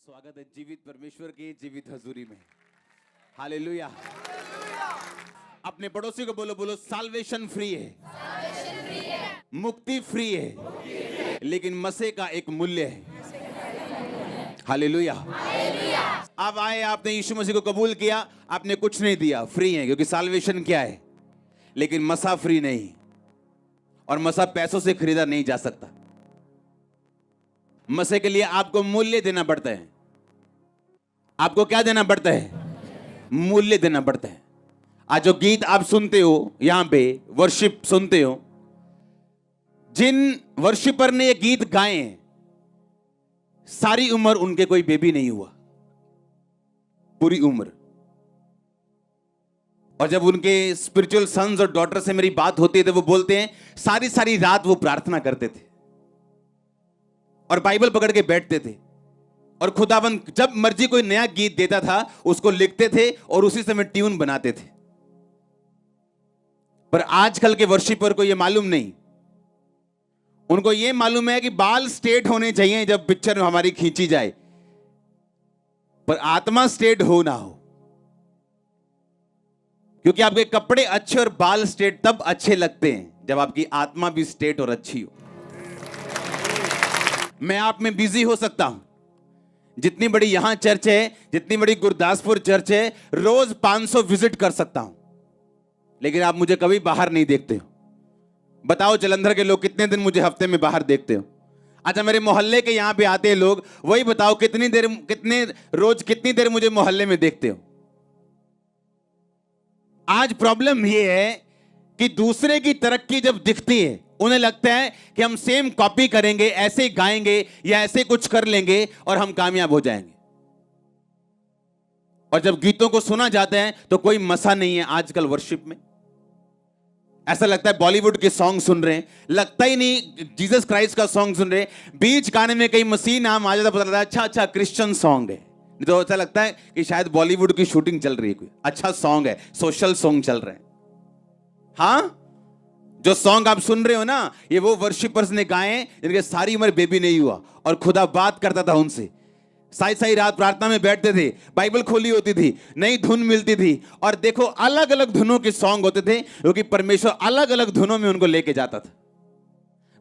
स्वागत है जीवित परमेश्वर की जीवित हजूरी में। हालेलुया। अपने पड़ोसी को बोलो, बोलो साल्वेशन फ्री है, मुक्ति फ्री है, लेकिन मसीह का एक मूल्य है। हालेलुया। अब आए, आपने यीशु मसीह को कबूल किया, आपने कुछ नहीं दिया, फ्री है, क्योंकि साल्वेशन क्या है, लेकिन मसा फ्री नहीं, और मसा पैसों से खरीदा नहीं जा सकता। मसीह के लिए आपको मूल्य देना पड़ता है। आपको क्या देना पड़ता है? मूल्य देना पड़ता है। आज जो गीत आप सुनते हो, यहां पे वर्शिप सुनते हो, जिन वर्शिपर ने ये गीत गाए हैं, सारी उम्र उनके कोई बेबी नहीं हुआ, पूरी उम्र। और जब उनके स्पिरिचुअल सन्स और डॉटर से मेरी बात होती है तो वो बोलते हैं सारी सारी रात वो प्रार्थना करते थे और बाइबल पकड़ के बैठते थे, और खुदावंद जब मर्जी कोई नया गीत देता था उसको लिखते थे और उसी समय ट्यून बनाते थे। पर आजकल के वर्शिपर को यह मालूम नहीं, उनको यह मालूम है कि बाल स्ट्रेट होने चाहिए जब पिक्चर हमारी खींची जाए, पर आत्मा स्ट्रेट हो ना हो। क्योंकि आपके कपड़े अच्छे और बाल स्ट्रेट तब अच्छे लगते हैं जब आपकी आत्मा भी स्ट्रेट और अच्छी हो। मैं आप में बिजी हो सकता हूं, जितनी बड़ी यहां चर्च है, जितनी बड़ी गुरदासपुर चर्च है, रोज 500 विजिट कर सकता हूं, लेकिन आप मुझे कभी बाहर नहीं देखते हो। बताओ जलंधर के लोग कितने दिन मुझे हफ्ते में बाहर देखते हो? अच्छा, मेरे मोहल्ले के यहां पे आते हैं लोग, वही बताओ कितनी देर मुझे मोहल्ले में देखते हो? आज प्रॉब्लम यह है कि दूसरे की तरक्की जब दिखती है, उन्हें लगता है कि हम सेम कॉपी करेंगे, ऐसे गाएंगे या ऐसे कुछ कर लेंगे और हम कामयाब हो जाएंगे। और जब गीतों को सुना जाता है तो कोई मसा नहीं है। आजकल वर्शिप में ऐसा लगता है बॉलीवुड के सॉन्ग सुन रहे हैं, लगता ही नहीं जीसस क्राइस्ट का सॉन्ग सुन रहे हैं। बीच गाने में कहीं मसीह नाम आ जाता, पता लगता है अच्छा अच्छा क्रिश्चियन सॉन्ग है, नहीं तो ऐसा लगता है कि शायद बॉलीवुड की शूटिंग चल रही है, कोई अच्छा सॉन्ग है, सोशल सॉन्ग चल रहे हैं। हाँ, जो सॉन्ग आप सुन रहे हो ना, ये वो वर्शिपर्स ने गाए जिनके सारी उम्र बेबी नहीं हुआ, और खुदा बात करता था उनसे। साई साई रात प्रार्थना में बैठते थे, बाइबल खोली होती थी, नई धुन मिलती थी, और देखो अलग अलग धुनों के सॉन्ग होते थे, क्योंकि परमेश्वर अलग अलग धुनों में उनको लेके जाता था।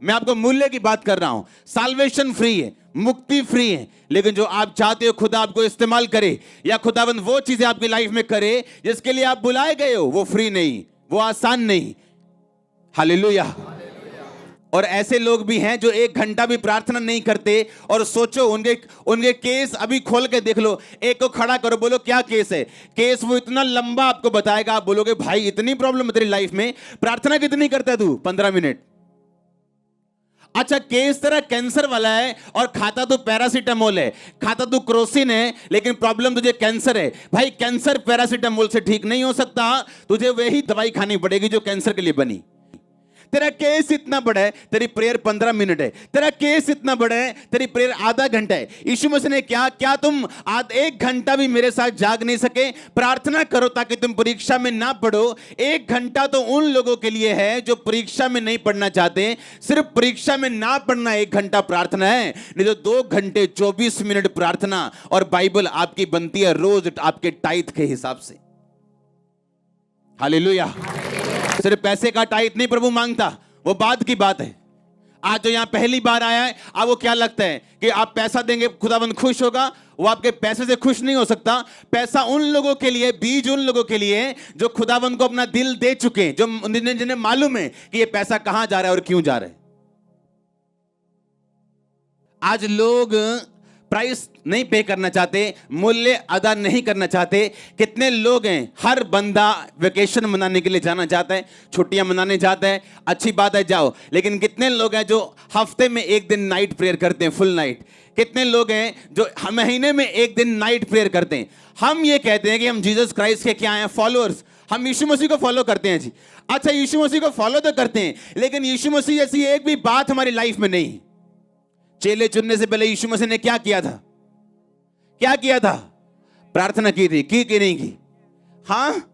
मैं आपको मूल्य की बात कर रहा हूं। साल्वेशन फ्री है, मुक्ति फ्री है, लेकिन जो आप चाहते हो खुदा आपको इस्तेमाल करे, या खुदाबंद वो चीजें आपकी लाइफ में करे जिसके लिए आप बुलाए गए हो, वो फ्री नहीं, वो आसान नहीं। हालेलुया। और ऐसे लोग भी हैं जो 1 घंटा भी प्रार्थना नहीं करते, और सोचो उनके केस अभी खोल के देख लो। एक को खड़ा करो, बोलो क्या केस है? केस वो इतना लंबा आपको बताएगा, आप बोलोगे भाई इतनी प्रॉब्लम है तेरी लाइफ में, प्रार्थना कितनी करता है तू? 15 मिनट। अच्छा, केस तेरा कैंसर वाला है और खाता तो पैरासीटामोल है, खाता तो क्रोसिन है, लेकिन प्रॉब्लम तुझे कैंसर है। भाई कैंसर पैरासीटामोल से ठीक नहीं हो सकता, तुझे वही दवाई खानी पड़ेगी जो कैंसर के लिए बनी। तेरा केस इतना बड़ा है, तेरी प्रेयर 15 मिनट है। तेरा केस इतना बड़ा है, तेरी प्रेयर आधा घंटा है। यीशु मसीह ने क्या तुम 1 घंटा भी मेरे साथ जाग नहीं सके? प्रार्थना करो ताकि तुम परीक्षा में ना पढ़ो। 1 घंटा तो उन लोगों के लिए है जो परीक्षा में नहीं पढ़ना चाहते। सिर्फ परीक्षा में ना पढ़ना 1 घंटा प्रार्थना है, नहीं तो 2 घंटे 24 मिनट प्रार्थना और बाइबल आपकी बनती है रोज आपके टाइथ के हिसाब से। हालेलुया। सिर्फ पैसे का टाइट नहीं प्रभु मांगता, वो बाद की बात है। आज जो यहां पहली बार आया है, आपको क्या लगता है कि आप पैसा देंगे खुदाबंद खुश होगा? वो आपके पैसे से खुश नहीं हो सकता। पैसा उन लोगों के लिए, बीज उन लोगों के लिए जो खुदाबंद को अपना दिल दे चुके हैं, जो जिन्हें मालूम है कि ये पैसा कहां जा रहा है और क्यों जा रहा है। आज लोग प्राइस नहीं पे करना चाहते, मूल्य अदा नहीं करना चाहते। कितने लोग हैं, हर बंदा वेकेशन मनाने के लिए जाना चाहता है, छुट्टियां मनाने जाता है, अच्छी बात है जाओ, लेकिन कितने लोग हैं जो हफ्ते में 1 दिन नाइट प्रेयर करते हैं, फुल नाइट? कितने लोग हैं जो महीने में 1 दिन नाइट प्रेयर करते हैं? हम ये कहते हैं कि हम जीसस क्राइस्ट के क्या हैं? फॉलोअर्स। हम यीशु मसीह को फॉलो करते हैं जी। अच्छा, यीशु मसीह को फॉलो तो करते हैं, लेकिन यीशु मसीह जैसी एक भी बात हमारी लाइफ में नहीं। चेले चुनने से पहले यीशु मसीह ने क्या किया था? क्या किया था? प्रार्थना की थी, की कि नहीं की? हाँ,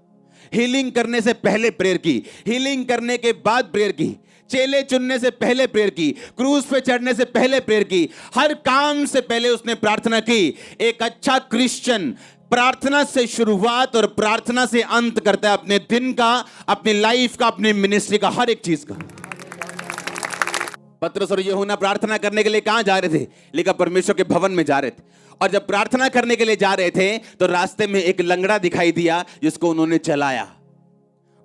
हीलिंग करने से पहले प्रेयर की, हीलिंग करने के बाद प्रेयर की। चेले चुनने से पहले प्रेयर की, क्रूज पे चढ़ने से पहले प्रेयर की, हर काम से पहले उसने प्रार्थना की। एक अच्छा क्रिश्चियन प्रार्थना से शुरुआत और प्रार्थना से अंत करता है, अपने दिन का, अपनी लाइफ का, अपनी मिनिस्ट्री का, हर एक चीज का। पतरस और यूहन्ना प्रार्थना करने के लिए कहां जा रहे थे? लिखा परमेश्वर के भवन में जा रहे थे। और जब प्रार्थना करने के लिए जा रहे थे तो रास्ते में एक लंगड़ा दिखाई दिया जिसको उन्होंने चलाया।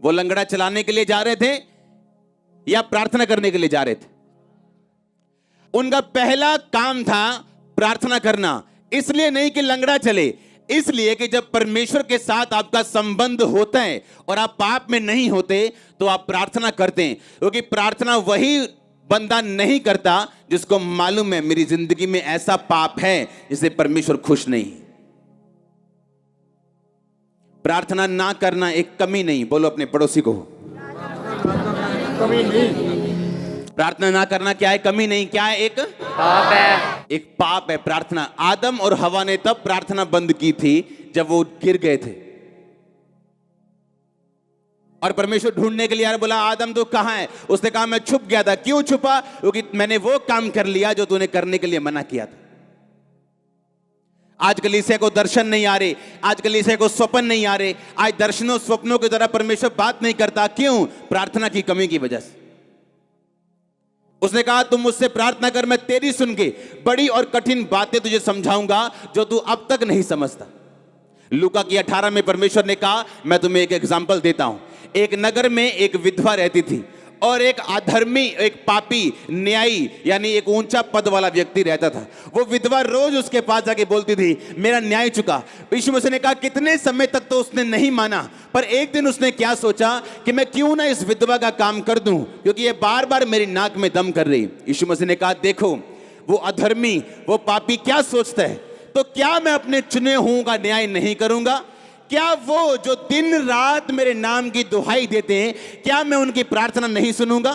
वो लंगड़ा चलाने के लिए जा रहे थे या प्रार्थना करने के लिए जा रहे थे? उनका पहला काम था प्रार्थना करना। इसलिए नहीं कि लंगड़ा चले, इसलिए कि जब परमेश्वर के साथ आपका संबंध होता है और आप पाप में नहीं होते तो आप प्रार्थना करते हैं। क्योंकि प्रार्थना वही बंदा नहीं करता जिसको मालूम है मेरी जिंदगी में ऐसा पाप है जिससे परमेश्वर खुश नहीं। प्रार्थना ना करना एक कमी नहीं, बोलो अपने पड़ोसी को, कमी नहीं। प्रार्थना ना करना क्या है? कमी नहीं। क्या है? एक पाप है। एक पाप है प्रार्थना। आदम और हवा ने तब प्रार्थना बंद की थी जब वो गिर गए थे और परमेश्वर ढूंढने के लिए यार बोला, आदम तो कहां है? उसने कहा मैं छुप गया था। क्यों छुपा? क्योंकि मैंने वो काम कर लिया जो तूने करने के लिए मना किया था। आज कलीसिया को दर्शन नहीं आ रहे, आज कलीसिया को स्वप्न नहीं आ रहे, आज दर्शनों स्वप्नों की तरह परमेश्वर बात नहीं करता। क्यों? प्रार्थना की कमी की वजह से। उसने कहा तुम मुझसे प्रार्थना कर, मैं तेरी सुन के बड़ी और कठिन बातें तुझे समझाऊंगा जो तू अब तक नहीं समझता। लूका की 18 में परमेश्वर ने कहा मैं तुम्हें एक एग्जाम्पल देता हूं। एक नगर में एक विधवा रहती थी और एक अधर्मी, एक पापी, न्यायी यानी एक ऊंचा पद वाला व्यक्ति रहता था। वो विधवा रोज उसके पास जाके बोलती थी मेरा न्याय चुका। यीशु मसीह ने कहा कितने समय तक तो उसने नहीं माना, पर एक दिन उसने क्या सोचा कि मैं क्यों ना इस विधवा का काम कर दूं, क्योंकि ये बार बार मेरी नाक में दम कर रही। यीशु मसीह ने कहा देखो वो अधर्मी, वो पापी क्या सोचता है, तो क्या मैं अपने चुने हुओं का न्याय नहीं करूंगा? क्या वो जो दिन रात मेरे नाम की दुहाई देते हैं, क्या मैं उनकी प्रार्थना नहीं सुनूंगा?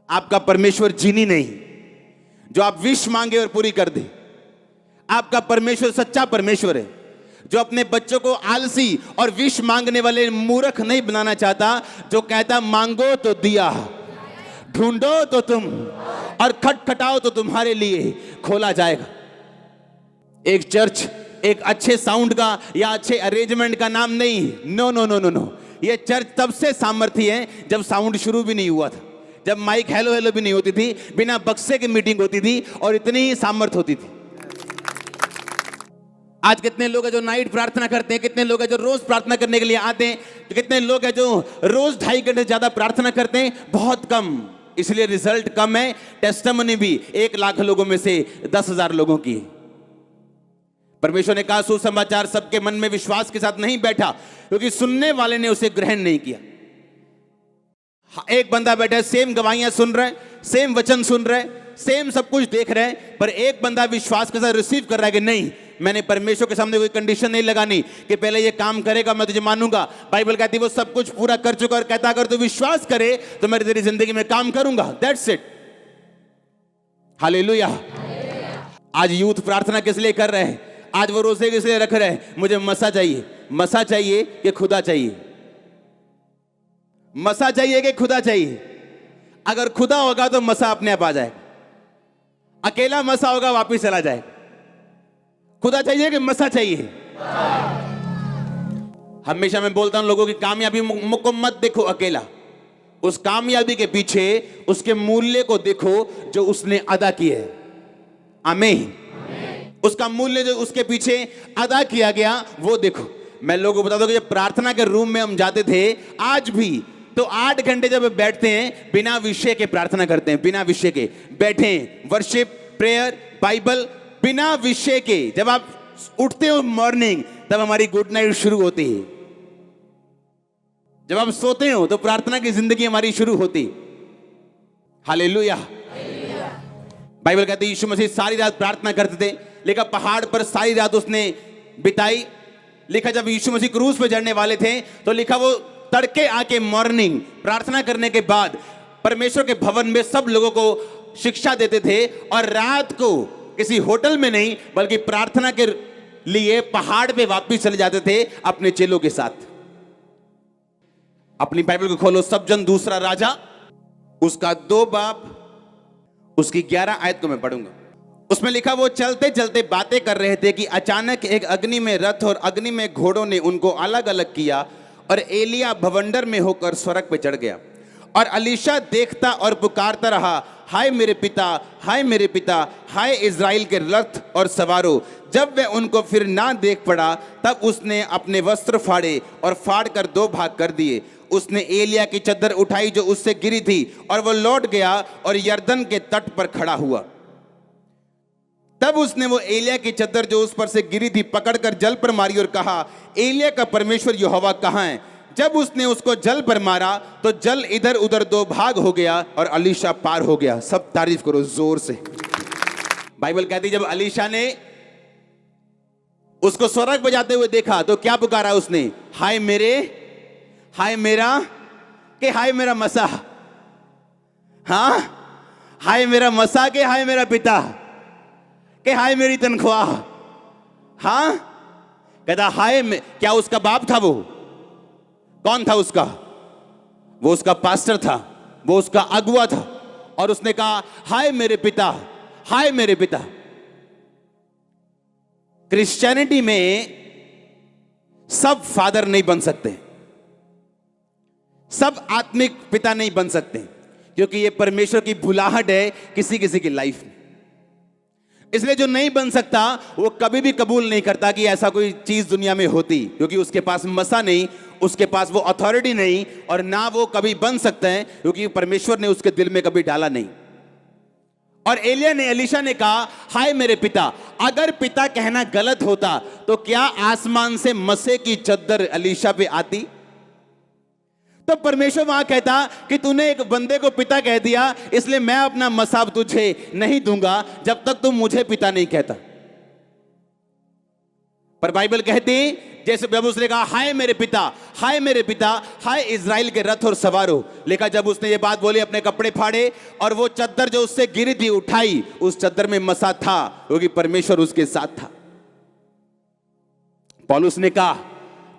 आपका परमेश्वर जीनी नहीं जो आप विश मांगे और पूरी कर दे। आपका परमेश्वर सच्चा परमेश्वर है जो अपने बच्चों को आलसी और विश मांगने वाले मूर्ख नहीं बनाना चाहता, जो कहता मांगो तो दिया, ढूंढो तो तुम, और खटखटाओ तो तुम्हारे लिए खोला जाएगा। एक चर्च एक अच्छे साउंड का या अच्छे अरेंजमेंट का नाम नहीं। No no no no no, ये चर्च तब से सामर्थ्य है जब साउंड शुरू भी नहीं हुआ था, जब माइक हेलो हेलो भी नहीं होती थी, बिना बक्से की मीटिंग होती थी और इतनी ही सामर्थ्य होती थी। आज कितने लोग हैं जो नाइट प्रार्थना करते हैं, कितने लोग हैं जो रोज प्रार्थना करने के लिए आते हैं, कितने लोग हैं जो रोज 2.5 घंटे ज्यादा प्रार्थना करते हैं? बहुत कम, इसलिए रिजल्ट कम है। टेस्टिमनी भी 1 लाख लोगों में से 10,000 लोगों की। परमेश्वर ने कहा सुसमाचार सबके मन में विश्वास के साथ नहीं बैठा क्योंकि सुनने वाले ने उसे ग्रहण नहीं किया। एक बंदा बैठा है, सेम गवाहियां सुन रहा है, सेम वचन सुन रहा है, सेम सब कुछ देख रहे हैं, पर एक बंदा विश्वास के साथ रिसीव कर रहा है कि नहीं, मैंने परमेश्वर के सामने कोई कंडीशन नहीं लगानी कि पहले ये काम करेगा मैं तुझे मानूंगा। बाइबल कहती है वो सब कुछ पूरा कर चुका और कहता अगर तू विश्वास करे तो मैं तेरी जिंदगी में काम करूंगा। That's it. हालेलुया। आज यूथ प्रार्थना किस लिए कर रहे हैं? आज वो रोजे किस लिए रख रहे हैं? मुझे मसा चाहिए। मसा चाहिए कि खुदा चाहिए? मसा चाहिए कि खुदा चाहिए? अगर खुदा होगा तो मसा अपने आप आ जाए, अकेला मसा होगा वापिस चला जाए। खुदा चाहिए कि मसा चाहिए? हमेशा मैं बोलता हूं लोगों की कामयाबी को मत देखो अकेला, उस कामयाबी के पीछे उसके मूल्य को देखो जो उसने अदा किए है। आमीन। उसका मूल्य जो उसके पीछे अदा किया गया वो देखो। मैं लोगों को बता दूं कि जब प्रार्थना के रूम में हम जाते थे आज भी, तो 8 घंटे जब बैठते हैं बिना विषय के प्रार्थना करते हैं, बिना विषय के बैठे, वर्शिप, प्रेयर, बाइबल, बिना विषय के। जब आप उठते हो मॉर्निंग तब हमारी गुड नाइट शुरू होती है, जब आप सोते हो तो प्रार्थना की जिंदगी हमारी शुरू होती। हालेलुया। बाइबल कहती है यीशु मसीह सारी रात प्रार्थना करते थे, लिखा पहाड़ पर सारी रात उसने बिताई। लिखा जब यीशु मसीह क्रूस पर चढ़ने वाले थे तो लिखा वो तड़के आके मॉर्निंग प्रार्थना करने के बाद परमेश्वर के भवन में सब लोगों को शिक्षा देते थे, और रात को किसी होटल में नहीं बल्कि प्रार्थना के लिए पहाड़ पे वापस चले जाते थे अपने चेलों के साथ। अपनी बाइबल को खोलो, सब जन दूसरा राजा उसका 2 बाब उसकी 11 आयत को मैं पढ़ूंगा। उसमें लिखा, वो चलते चलते बातें कर रहे थे कि अचानक एक अग्नि में रथ और अग्नि में घोड़ों ने उनको अलग अलग किया और एलिया भवंडर में होकर स्वर्ग पे चढ़ गया। और अलीशा देखता और पुकारता रहा, हाय मेरे पिता, हाय मेरे पिता, हाय इज़राइल के रथ और सवारों। जब वह उनको फिर ना देख पड़ा तब उसने अपने वस्त्र फाड़े और फाड़ कर 2 भाग कर दिए। उसने एलिया की चद्दर उठाई जो उससे गिरी थी और वो लौट गया और यरदन के तट पर खड़ा हुआ। तब उसने वो एलिया की चद्दर जो उस पर से गिरी थी पकड़कर जल पर मारी और कहा, एलिया का परमेश्वर यहोवा कहाँ है? जब उसने उसको जल पर मारा तो जल इधर उधर 2 भाग हो गया और अलीशा पार हो गया। सब तारीफ करो जोर से। बाइबल कहती जब अलीशा ने उसको स्वर्ग पे जाते हुए देखा तो क्या पुकारा उसने? हाय मेरे, हाय मेरा, के हाय मेरा मसाह, हाँ हाय मेरा मसा, के हाय मेरा पिता, के हाय मेरी तनख्वाह। हाँ कहता हाय, क्या उसका बाप था? वो कौन था उसका? वो उसका पास्टर था, वो उसका अगुआ था। और उसने कहा हाय मेरे पिता, हाय मेरे पिता। क्रिश्चियनिटी में सब फादर नहीं बन सकते, सब आत्मिक पिता नहीं बन सकते, क्योंकि ये परमेश्वर की भुलाहट है किसी किसी की लाइफ में। इसलिए जो नहीं बन सकता वो कभी भी कबूल नहीं करता कि ऐसा कोई चीज दुनिया में होती, क्योंकि उसके पास मसा नहीं, उसके पास वो अथॉरिटी नहीं, और ना वो कभी बन सकते हैं क्योंकि परमेश्वर ने उसके दिल में कभी डाला नहीं। और एलिया ने, अलीशा ने कहा हाय मेरे पिता। अगर पिता कहना गलत होता तो क्या आसमान से मसे की चद्दर अलीशा पे आती? तो परमेश्वर वहां कहता कि तूने एक बंदे को पिता कह दिया, इसलिए मैं अपना मसाब तुझे नहीं दूंगा जब तक तुम मुझे पिता नहीं कहता। पर बाइबल कहती जैसे जब उसने कहा हाय मेरे पिता, हाय मेरे पिता, हाय इज़राइल के रथ और सवारों, लेखा जब उसने ये बात बोली अपने कपड़े फाड़े और वो चद्दर जो उससे गिरी थी उठाई, उस चद्दर में मसा था क्योंकि परमेश्वर उसके साथ था। पौलुस ने कहा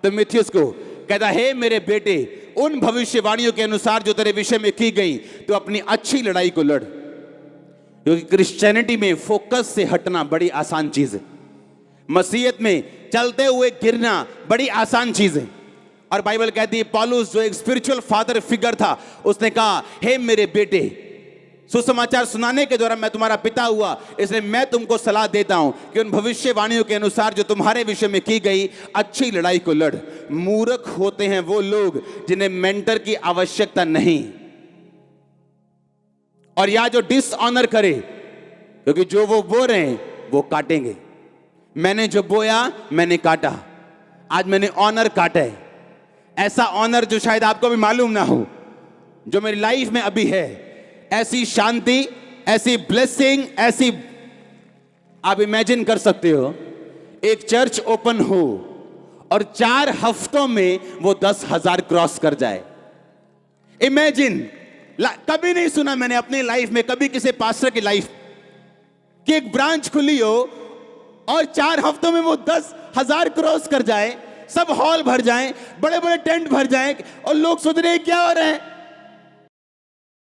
तीमुथियुस को, कहता हे मेरे बेटे, उन भविष्यवाणियों के अनुसार जो तेरे विषय में की गई तो अपनी अच्छी लड़ाई को लड़। क्योंकि क्रिश्चियनिटी में फोकस से हटना बड़ी आसान चीज है, मसीहत में चलते हुए गिरना बड़ी आसान चीज है। और बाइबल कहती है पौलुस जो एक स्पिरिचुअल फादर फिगर था, उसने कहा हे मेरे बेटे, सुसमाचार सुनाने के द्वारा मैं तुम्हारा पिता हुआ, इसलिए मैं तुमको सलाह देता हूं कि उन भविष्यवाणियों के अनुसार जो तुम्हारे विषय में की गई अच्छी लड़ाई को लड़। मूर्ख होते हैं वो लोग जिन्हें मेंटर की आवश्यकता नहीं, और या जो डिसऑनर करे, क्योंकि जो वो बो रहे हैं वो काटेंगे। मैंने जो बोया मैंने काटा, आज मैंने ऑनर काटा है। ऐसा ऑनर जो शायद आपको भी मालूम ना हो, जो मेरी लाइफ में अभी है। ऐसी शांति, ऐसी ब्लेसिंग, ऐसी आप इमेजिन कर सकते हो एक चर्च ओपन हो और 4 हफ्तों में वो 10,000 क्रॉस कर जाए। इमेजिन, कभी नहीं सुना मैंने अपनी लाइफ में, कभी किसी पास्टर की लाइफ कि एक ब्रांच खुली हो और 4 हफ्तों में वो 10,000 क्रॉस कर जाए, सब हॉल भर जाएं, बड़े बड़े टेंट भर जाएं और लोग सोच रहे हैं क्या हो रहा है।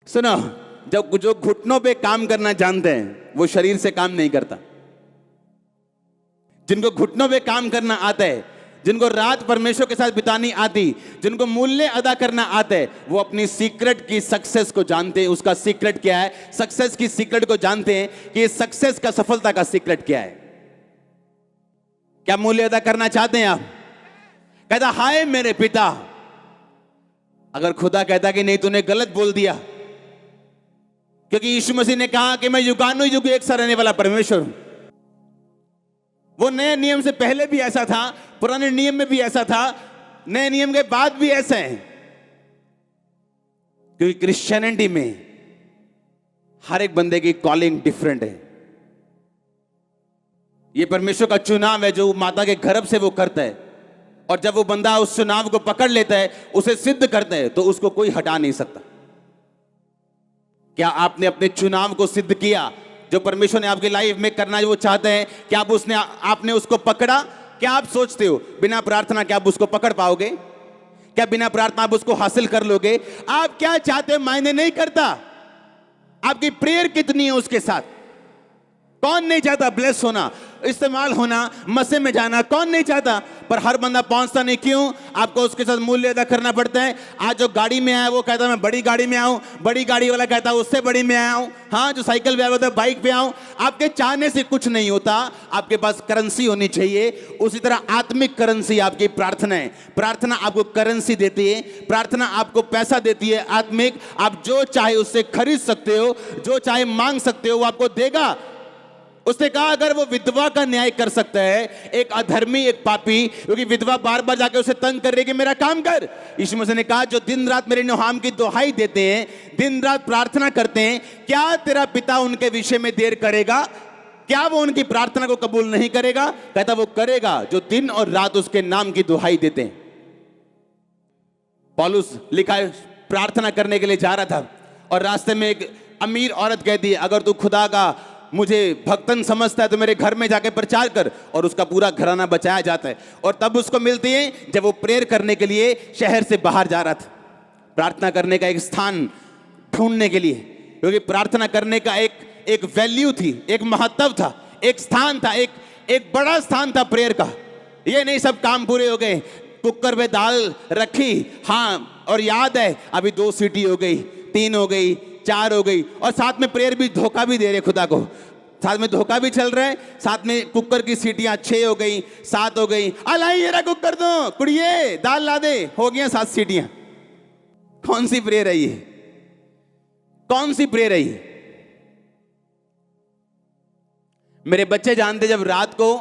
सुनो, जब जो घुटनों पे काम करना जानते हैं वो शरीर से काम नहीं करता। जिनको घुटनों पे काम करना आता है, जिनको रात परमेश्वर के साथ बितानी आती, जिनको मूल्य अदा करना आता है, वो अपनी सीक्रेट की सक्सेस को जानते हैं। उसका सीक्रेट क्या है? सक्सेस की सीक्रेट को जानते हैं कि सक्सेस का, सफलता का सीक्रेट क्या है। क्या मूल्य अदा करना चाहते हैं आप? कहता हाय मेरे पिता। अगर खुदा कहता कि नहीं तूने गलत बोल दिया, क्योंकि यीशु मसीह ने कहा कि मैं युगानुयुग एक सा रहने वाला परमेश्वर हूं। वो नए नियम से पहले भी ऐसा था, पुराने नियम में भी ऐसा था, नए नियम के बाद भी ऐसा है। क्योंकि क्रिश्चियनिटी में हर एक बंदे की कॉलिंग डिफरेंट है। ये परमेश्वर का चुनाव है जो माता के गर्भ से वो करता है, और जब वो बंदा उस चुनाव को पकड़ लेता है, उसे सिद्ध करता है, तो उसको कोई हटा नहीं सकता। क्या आपने अपने चुनाव को सिद्ध किया जो परमेश्वर ने आपकी लाइफ में करना वो चाहते हैं? क्या आपने उसको पकड़ा? क्या आप सोचते हो बिना प्रार्थना क्या आप उसको पकड़ पाओगे? क्या बिना प्रार्थना आप उसको हासिल कर लोगे? आप क्या चाहते हो मायने नहीं करता, आपकी प्रेयर कितनी है उसके साथ। कौन नहीं चाहता ब्लेस होना, इस्तेमाल होना, मसे में जाना, कौन नहीं चाहता? पर हर बंदा पहुंचता नहीं। क्यों? आपको उसके साथ मूल्य अदा करना पड़ता है। आज जो गाड़ी में आया वो कहता है मैं बड़ी गाड़ी में आऊं, बड़ी गाड़ी वाला कहता है उससे बड़ी में आया हूं, हाँ जो साइकिल पे आया होता है बाइक पे आऊं। आपके चाहने से कुछ नहीं होता, आपके पास करेंसी होनी चाहिए। उसी तरह आत्मिक करेंसी आपकी प्रार्थना है। प्रार्थना आपको करेंसी देती है, प्रार्थना आपको पैसा देती है आत्मिक। आप जो चाहे उससे खरीद सकते हो, जो चाहे मांग सकते हो, वो आपको देगा। उसने कहा अगर वो विधवा का न्याय कर सकता है, एक अधर्मी, एक पापी, क्योंकि विधवा बार बार जाके उसे तंग कर रही कि मेरा काम कर। यीशु मसीह ने कहा जो दिन रात मेरे नाम की दुहाई देते हैं, दिन रात प्रार्थना करते हैं, क्या तेरा पिता उनके विषय में देर करेगा? क्या वो उनकी प्रार्थना को कबूल नहीं करेगा? कहता वो करेगा जो दिन और रात उसके नाम की दुहाई देते हैं। पौलुस लिखा है प्रार्थना करने के लिए जा रहा था और रास्ते में एक अमीर औरत कहती है अगर तू खुदा का मुझे भक्तन समझता है तो मेरे घर में जाके प्रचार कर, और उसका पूरा घराना बचाया जाता है। और तब उसको मिलती है जब वो प्रेयर करने के लिए शहर से बाहर जा रहा था, प्रार्थना करने का एक स्थान ढूंढने के लिए, क्योंकि प्रार्थना करने का एक वैल्यू थी, एक महत्व था, एक स्थान था, एक बड़ा स्थान था प्रेयर का। ये नहीं सब काम पूरे हो गए, कुकर में दाल रखी, हाँ और याद है अभी 2 सीटी हो गई, 3 हो गई, 4 हो गई, और साथ में प्रेयर भी धोखा भी दे रहे खुदा को, साथ में धोखा भी चल रहा है, साथ में कुकर की सीटियां 6 हो गई, 7 हो गई, अलाई ये कुकर दो कुड़िए दाल ला दे, हो गया 7 सीटियां। कौन सी प्रेयर है ये? कौन सी प्रेयर है ये? मेरे बच्चे जानते जब रात को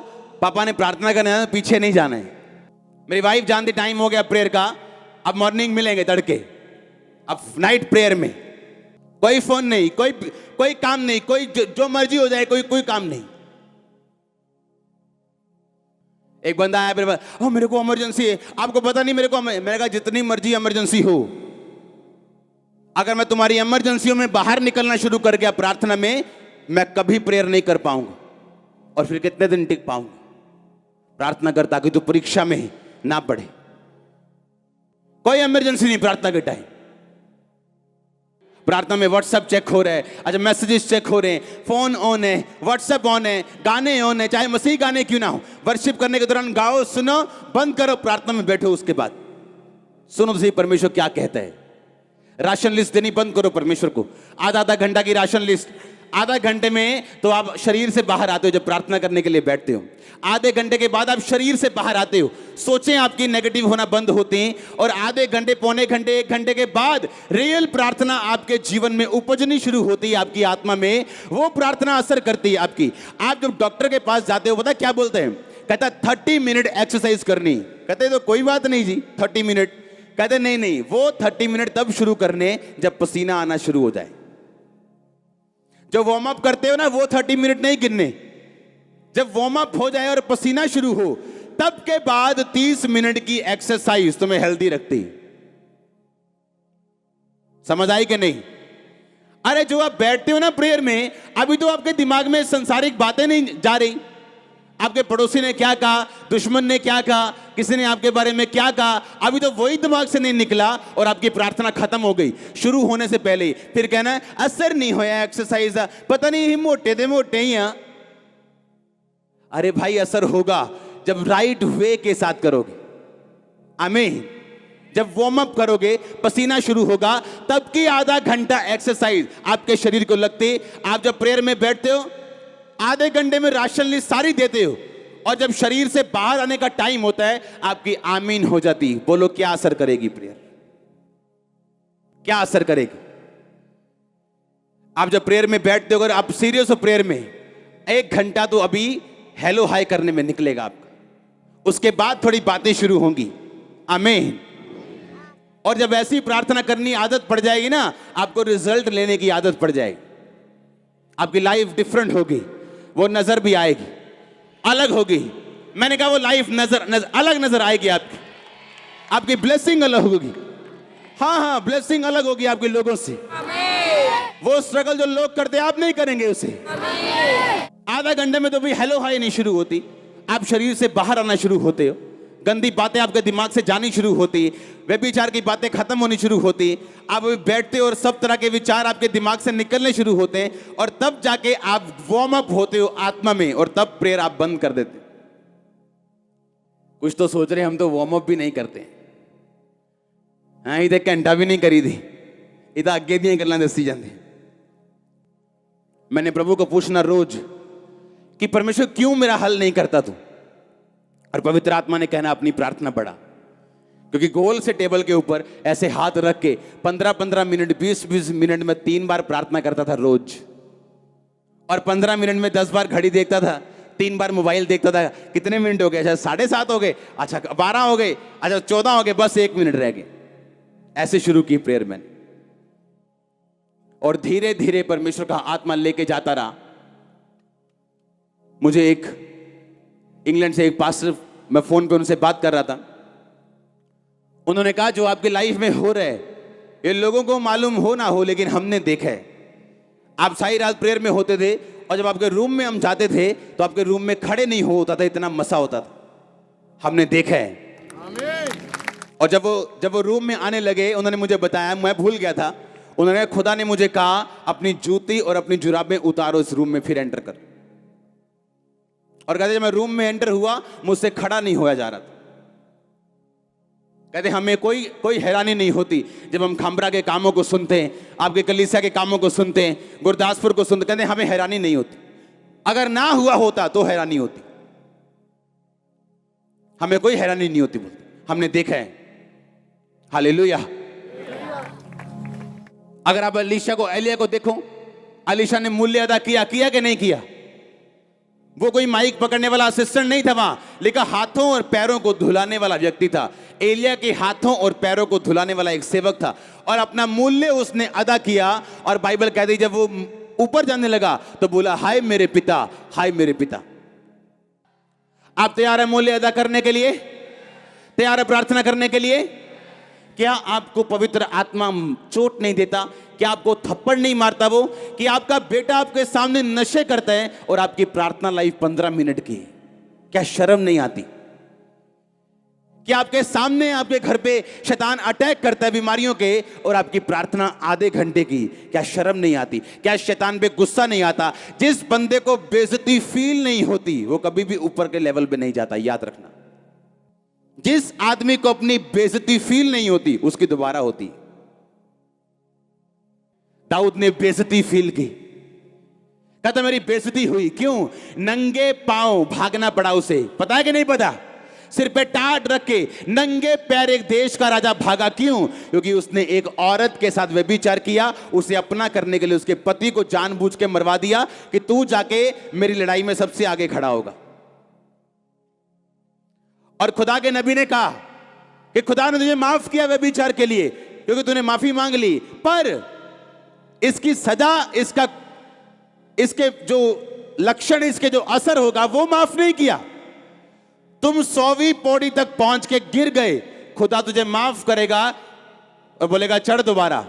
पापा ने प्रार्थना करना है पीछे नहीं जाना है। मेरी वाइफ जानती टाइम हो गया प्रेयर का, अब मॉर्निंग मिलेंगे तड़के, अब नाइट प्रेयर में कोई फोन नहीं, कोई काम नहीं, कोई जो मर्जी हो जाए, कोई काम नहीं। एक बंदा आया मेरे पास, मेरे को इमरजेंसी है, आपको पता नहीं मेरे को। मैंने कहा जितनी मर्जी इमरजेंसी हो, अगर मैं तुम्हारी इमरजेंसियों में बाहर निकलना शुरू कर गया प्रार्थना में, मैं कभी प्रेयर नहीं कर पाऊंगा, और फिर कितने दिन टिक पाऊंगा? प्रार्थना कर ताकि तू परीक्षा में ना पढ़े। कोई इमरजेंसी नहीं प्रार्थना के टाइम। प्रार्थना में व्हाट्सएप चेक हो रहा है, अच्छा मैसेजेस चेक हो रहे हैं, फोन ऑन है, व्हाट्सएप ऑन है, गाने ऑन है, चाहे मसीह गाने क्यों ना हो। वर्शिप करने के दौरान गाओ, सुनो, बंद करो, प्रार्थना में बैठो, उसके बाद सुनो तो सही परमेश्वर क्या कहता है। राशन लिस्ट देनी बंद करो परमेश्वर को, आधा घंटा की राशन लिस्ट। आधा घंटे में तो आप शरीर से बाहर आते हो जब प्रार्थना करने के लिए बैठते हो, आधे घंटे के बाद आप शरीर से बाहर आते हो, सोचें आपकी नेगेटिव होना बंद होती हैं, और आधे घंटे, पौने घंटे, 1 घंटे के बाद रियल प्रार्थना आपके जीवन में उपजनी शुरू होती है, आपकी आत्मा में वो प्रार्थना असर करती है आपकी। आप जब डॉक्टर के पास जाते हो, पता क्या बोलते हैं? कहता 30 मिनट एक्सरसाइज करनी। कहते तो कोई बात नहीं जी 30 मिनट। कहते नहीं, वो 30 मिनट तब शुरू करने जब पसीना आना शुरू हो जाए। जो वार्म अप करते हो ना, वो 30 मिनट नहीं गिनने, जब वार्म अप हो जाए और पसीना शुरू हो, तब के बाद 30 मिनट की एक्सरसाइज तुम्हें हेल्दी रखती। समझ आई कि नहीं? अरे जो आप बैठते हो ना प्रेयर में, अभी तो आपके दिमाग में सांसारिक बातें नहीं जा रही, आपके पड़ोसी ने क्या कहा, दुश्मन ने क्या कहा, किसी ने आपके बारे में क्या कहा, अभी तो वही दिमाग से नहीं निकला, और आपकी प्रार्थना खत्म हो गई शुरू होने से पहले ही। फिर कहना है असर नहीं होया एक्सरसाइज, पता नहीं मोटे थे मोटे ही हैं। अरे भाई असर होगा जब राइट वे के साथ करोगे। आमीन। जब वार्म अप करोगे, पसीना शुरू होगा, तब की आधा घंटा एक्सरसाइज आपके शरीर को लगती। आप जब प्रेयर में बैठते हो, आधे घंटे में राशन लिस्ट सारी देते हो, और जब शरीर से बाहर आने का टाइम होता है, आपकी आमीन हो जाती। बोलो क्या असर करेगी प्रेयर? क्या असर करेगी? आप जब प्रेयर में बैठते हो, अगर आप सीरियस हो प्रेयर में, 1 घंटा तो अभी हेलो हाय करने में निकलेगा आपका, उसके बाद थोड़ी बातें शुरू होंगी। आमीन। और जब ऐसी प्रार्थना करनी आदत पड़ जाएगी ना, आपको रिजल्ट लेने की आदत पड़ जाएगी, आपकी लाइफ डिफरेंट होगी, वो नजर भी आएगी, अलग होगी। मैंने कहा वो लाइफ अलग नजर आएगी आपकी ब्लेसिंग अलग होगी। हाँ, ब्लेसिंग अलग होगी आपके लोगों से। वो स्ट्रगल जो लोग करते आप नहीं करेंगे उसे। आधा घंटे में तो भी हेलो हाय नहीं शुरू होती, आप शरीर से बाहर आना शुरू होते हो, गंदी बातें आपके दिमाग से जानी शुरू होती, व्यभिचार की बातें खत्म होनी शुरू होती, आप बैठते हो और सब तरह के विचार आपके दिमाग से निकलने शुरू होते हैं, और तब जाके आप वार्म अप होते हो आत्मा में, और तब प्रेयर आप बंद कर देते। कुछ तो सोच रहे हम तो वार्म अप भी नहीं करते। हाँ, इधर घंटा भी नहीं करी थी, इधर अगे दियां गल्लां दसी जांदी। मैंने प्रभु को पूछना रोज कि परमेश्वर क्यों मेरा हल नहीं करता तू, और पवित्र आत्मा ने कहना अपनी प्रार्थना बढ़ा। क्योंकि गोल से टेबल के ऊपर ऐसे हाथ रख के 15-15 मिनट 20-20 मिनट में 3 बार प्रार्थना करता था रोज, और 15 मिनट में 10 बार घड़ी देखता था, 3 बार मोबाइल देखता था। कितने मिनट हो गए? अच्छा 7:30 हो गए, अच्छा 12 हो गए, अच्छा 14 हो गए, बस 1 मिनट रह गए। ऐसे शुरू की प्रेयर मैंने, और धीरे धीरे परमेश्वर का आत्मा लेके जाता रहा। मुझे एक इंग्लैंड से एक पास्टर, मैं फोन पे उनसे बात कर रहा था, उन्होंने कहा जो आपकी लाइफ में हो रहा है ये लोगों को मालूम हो ना हो, लेकिन हमने देखा है। आप सारी रात प्रेयर में होते थे, और जब आपके रूम में हम जाते थे तो आपके रूम में खड़े नहीं होता था, इतना मसा होता था, हमने देखा है। और जब वो रूम में आने लगे, उन्होंने मुझे बताया, मैं भूल गया था, उन्होंने खुदा ने मुझे कहा अपनी जूती और अपनी जुराबें उतारो, इस रूम में फिर एंटर कर। और कहते जब मैं रूम में एंटर हुआ, मुझसे खड़ा नहीं होया जा रहा था। कहते हमें कोई हैरानी नहीं होती जब हम खामरा के कामों को सुनते हैं, आपके कलीसिया के कामों को सुनते हैं, गुरदासपुर को सुनते, कहते हमें हैरानी नहीं होती। अगर ना हुआ होता तो हैरानी होती, हमें कोई हैरानी नहीं होती, बोलते हमने देखा है। हालेलुया। अगर आप एलिया को देखो, एलीशा ने मूल्य अदा किया कि नहीं किया? वो कोई माइक पकड़ने वाला असिस्टेंट नहीं था, वहां लेकिन हाथों और पैरों को धुलाने वाला व्यक्ति था। एलिया के हाथों और पैरों को धुलाने वाला एक सेवक था, और अपना मूल्य उसने अदा किया। और बाइबल कहती जब वो ऊपर जाने लगा तो बोला, हाय मेरे पिता, हाय मेरे पिता। आप तैयार है मूल्य अदा करने के लिए? तैयार है प्रार्थना करने के लिए? क्या आपको पवित्र आत्मा चोट नहीं देता? क्या आपको थप्पड़ नहीं मारता वो? कि आपका बेटा आपके सामने नशे करता है और आपकी प्रार्थना लाइफ 15 मिनट की है, क्या शर्म नहीं आती? क्या आपके सामने आपके घर पे शैतान अटैक करता है बीमारियों के, और आपकी प्रार्थना आधे घंटे की, क्या शर्म नहीं आती? क्या शैतान पे गुस्सा नहीं आता? जिस बंदे को बेइज्जती फील नहीं होती वो कभी भी ऊपर के लेवल पे नहीं जाता, याद रखना। जिस आदमी को अपनी बेइज्जती फील नहीं होती उसकी दोबारा होती। दाऊद ने बेइज्जती फील की, कहता मेरी बेइज्जती हुई। क्यों? नंगे पांव भागना पड़ा उसे, पता है कि नहीं पता? सिर पे टाट रख के नंगे पैर एक देश का राजा भागा। क्यों? क्योंकि उसने एक औरत के साथ व्यभिचार किया, उसे अपना करने के लिए उसके पति को जानबूझ के मरवा दिया कि तू जाके मेरी लड़ाई में सबसे आगे खड़ा होगा। और खुदा के नबी ने कहा कि खुदा ने तुझे माफ किया व्यभिचार के लिए क्योंकि तूने माफी मांग ली, पर इसकी सजा, इसके जो लक्षण, इसके जो असर होगा वो माफ नहीं किया। तुम 100वीं पौड़ी तक पहुंच के गिर गए, खुदा तुझे माफ करेगा और बोलेगा चढ़ दोबारा,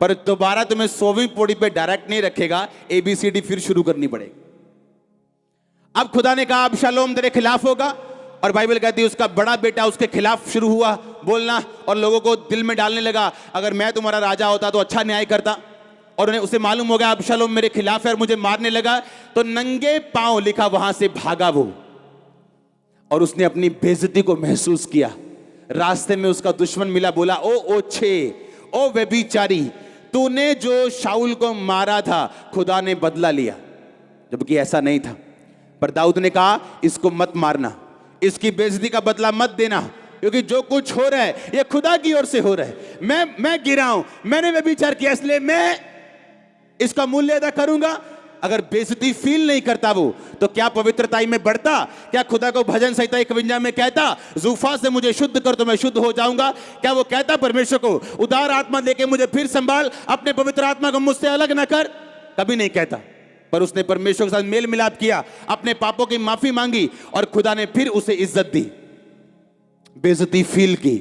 पर दोबारा तुम्हें 100वीं पौड़ी पे डायरेक्ट नहीं रखेगा, ABCD फिर शुरू करनी पड़ेगी। अब खुदा ने कहा अबशालोम तेरे खिलाफ होगा, और बाइबल कहती है उसका बड़ा बेटा उसके खिलाफ शुरू हुआ बोलना, और लोगों को दिल में डालने लगा अगर मैं तुम्हारा राजा होता तो अच्छा न्याय करता। और उन्हें उसे मालूम हो गया अबशालोम मेरे खिलाफ है और मुझे मारने लगा, तो नंगे पांव लिखा वहां से भागा वो, और उसने अपनी बेइज्जती को महसूस किया। रास्ते में उसका दुश्मन मिला, बोला ओ ओछे, ओ व्यभिचारी, तूने जो शाऊल को मारा था खुदा ने बदला लिया, जबकि ऐसा नहीं था। पर दाऊद ने कहा इसको मत मारना, इसकी बेइज्जती का बदला मत देना, क्योंकि जो कुछ हो रहा है ये खुदा की ओर से हो रहा है। मैं गिरा हूं, मैंने व्यभिचार किया, इसलिए मैं इसका मूल्य अदा करूंगा। अगर बेइज्जती फील नहीं करता वो, तो क्या पवित्रता में बढ़ता? क्या खुदा को भजन संहिता 51 में कहता जूफा से मुझे शुद्ध कर तो मैं शुद्ध हो जाऊंगा? क्या वो कहता परमेश्वर को उदार आत्मा देके मुझे फिर संभाल, अपने पवित्र आत्मा को मुझसे अलग ना कर? कभी नहीं कहता। पर उसने परमेश्वर के साथ मेल मिलाप किया, अपने पापों की माफी मांगी, और खुदा ने फिर उसे इज्जत दी, बेइज्जती फील की।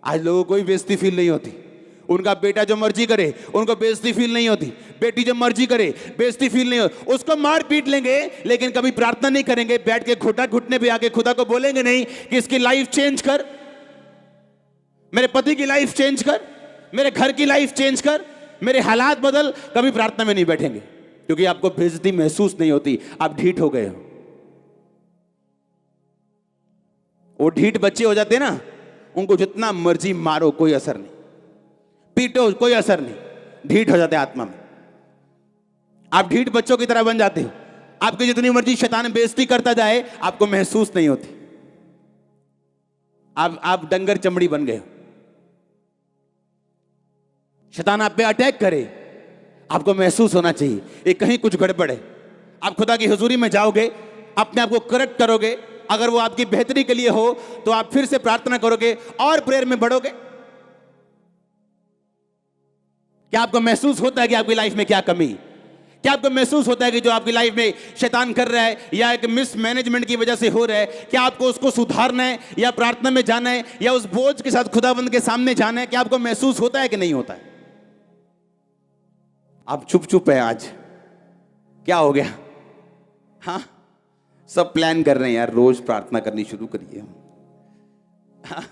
आज लोगों को कोई बेइज्जती फील नहीं होती, उनका बेटा जो मर्जी करे उनको बेइज्जती फील नहीं होती, बेटी जो मर्जी करे बेइज्जती फील नहीं होती, उसको मार पीट लेंगे लेकिन कभी प्रार्थना नहीं करेंगे, बैठ के घुटने पे आके खुदा को बोलेंगे नहीं कि इसकी लाइफ चेंज कर, मेरे पति की लाइफ चेंज कर, मेरे घर की लाइफ चेंज कर, मेरे हालात बदल। कभी प्रार्थना में नहीं बैठेंगे क्योंकि आपको बेइज्जती महसूस नहीं होती, आप ढीठ हो गए हो। वो ढीठ बच्चे हो जाते हैं ना, उनको जितना मर्जी मारो कोई असर नहीं, पीटो कोई असर नहीं, ढीठ हो जाते हैं आत्मा में। आप ढीठ बच्चों की तरह बन जाते हो, आपकी जितनी मर्जी शैतान बेइज्जती करता जाए आपको महसूस नहीं होती, आप डंगर चमड़ी बन गए हो। शैतान आप पे अटैक करे, आपको महसूस होना चाहिए ये कहीं कुछ गड़बड़ है। आप खुदा की हुजूरी में जाओगे, अपने आप को करेक्ट करोगे, अगर वो आपकी बेहतरी के लिए हो तो आप फिर से प्रार्थना करोगे और प्रेयर में बढ़ोगे। क्या आपको महसूस होता है कि आपकी लाइफ में क्या कमी? क्या आपको महसूस होता है कि जो आपकी लाइफ में शैतान कर रहा है या एक मिसमैनेजमेंट की वजह से हो रहा है, क्या आपको उसको सुधारना है या प्रार्थना में जाना है या उस बोझ के साथ खुदाबंद के सामने जाना है? क्या आपको महसूस होता है कि नहीं होता है? आप चुप चुप है आज, क्या हो गया? हाँ, सब प्लान कर रहे हैं यार, रोज प्रार्थना करनी शुरू करिए। हाँ,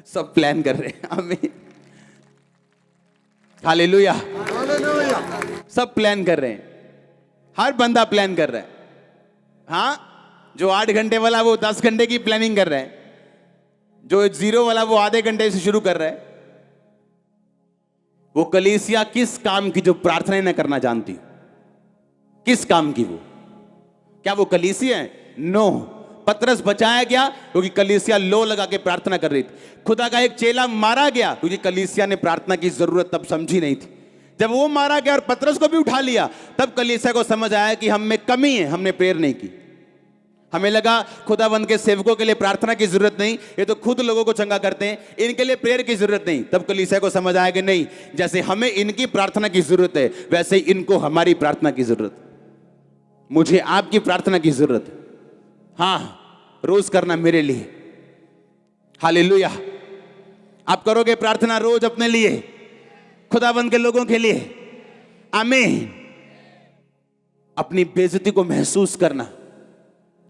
सब प्लान कर रहे हैं। आमीन, हालेलुया। सब प्लान कर रहे हैं, हर बंदा प्लान कर रहा है। हाँ, जो 8 घंटे वाला वो 10 घंटे की प्लानिंग कर रहा है, जो 0 वाला वो आधे घंटे से शुरू कर रहा है। वो कलीसिया किस काम की जो प्रार्थना न करना जानती, किस काम की? वो क्या वो कलीसिया है? नो। पतरस बचाया गया क्योंकि कलीसिया लो लगा के प्रार्थना कर रही थी। खुदा का एक चेला मारा गया क्योंकि कलीसिया ने प्रार्थना की जरूरत तब समझी नहीं थी। जब वो मारा गया और पतरस को भी उठा लिया, तब कलीसिया को समझ आया कि हम में कमी है, हमने प्रेयर नहीं की। हमें लगा खुदाबंद के सेवकों के लिए प्रार्थना की जरूरत नहीं, ये तो खुद लोगों को चंगा करते हैं, इनके लिए प्रेयर की जरूरत नहीं। तब कलीसिया को समझ आया कि नहीं, जैसे हमें इनकी प्रार्थना की जरूरत है वैसे ही इनको हमारी प्रार्थना की जरूरत है। मुझे आपकी प्रार्थना की जरूरत है, हाँ, रोज करना मेरे लिए। हालेलुया। आप करोगे प्रार्थना रोज अपने लिए, खुदाबंद के लोगों के लिए। आमीन। अपनी बेइज्जती को महसूस करना,